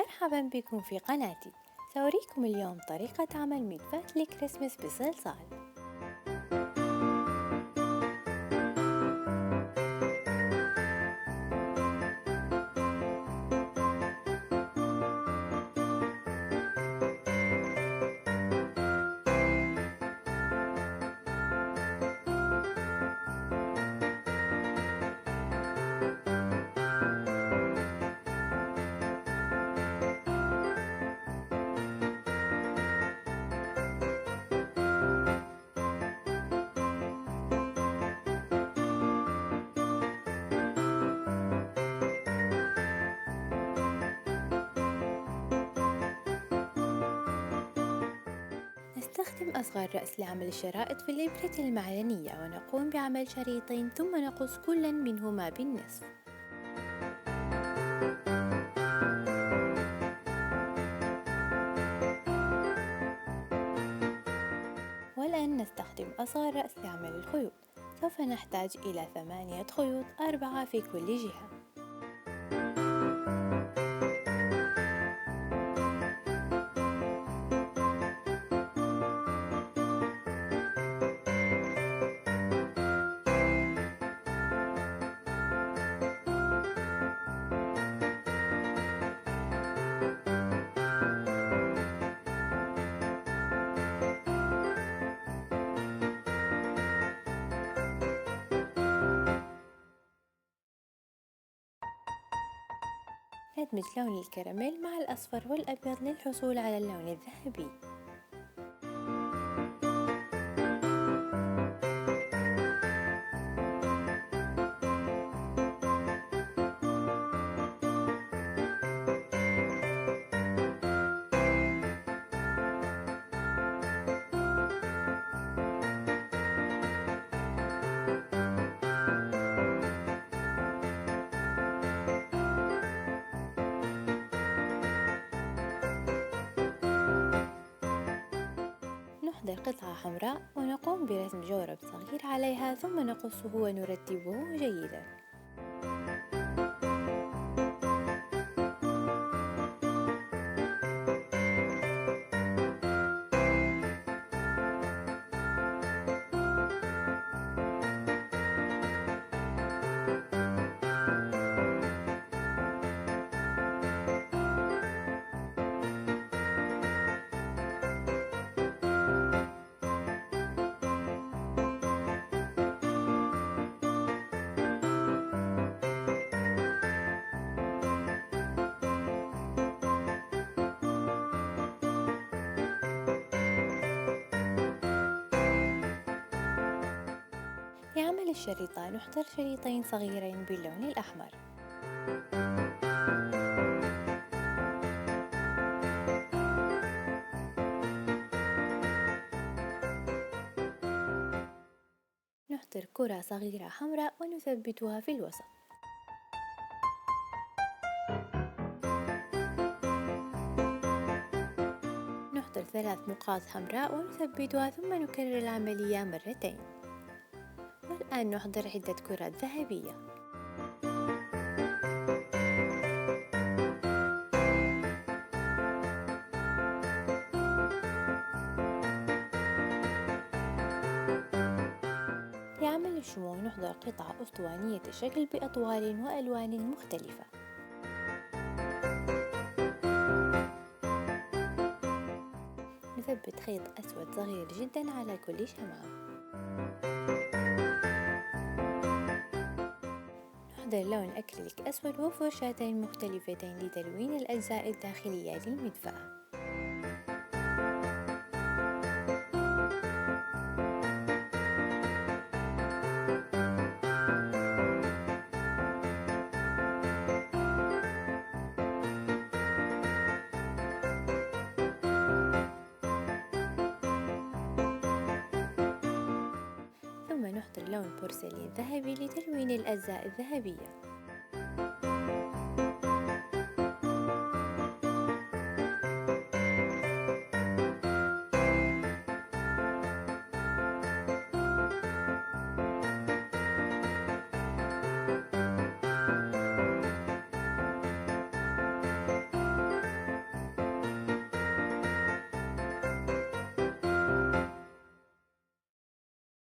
مرحبا بكم في قناتي. سأريكم اليوم طريقة عمل مدفأة الكريسماس بصلصال. نستخدم أصغر رأس لعمل الشرائط في الإبرة المعدنية، ونقوم بعمل شريطين ثم نقص كلا منهما بالنصف. والآن نستخدم أصغر رأس لعمل الخيوط. سوف نحتاج إلى 8 خيوط، 4 في كل جهة. ندمج لون الكراميل مع الأصفر والأبيض للحصول على اللون الذهبي. نحضر قطعة حمراء ونقوم برسم جورب صغير عليها، ثم نقصه ونرتبه جيدا. لعمل الشريطة نحضر شريطين صغيرين باللون الأحمر. نحضر كرة صغيرة حمراء ونثبتها في الوسط. نحضر 3 نقاط حمراء ونثبتها، ثم نكرر العملية مرتين. والآن نحضر عدة كرات ذهبية. لعمل الشموع نحضر قطعة أسطوانية الشكل بأطوال وألوان مختلفة. نثبت خيط أسود صغير جدا على كل شمعة. نحضر لون أكريليك أسود وفرشاتين مختلفتين لتلوين الأجزاء الداخلية للمدفأة. ثم نحضر لون بورسلين ذهبي لتلوين الأجزاء الذهبية.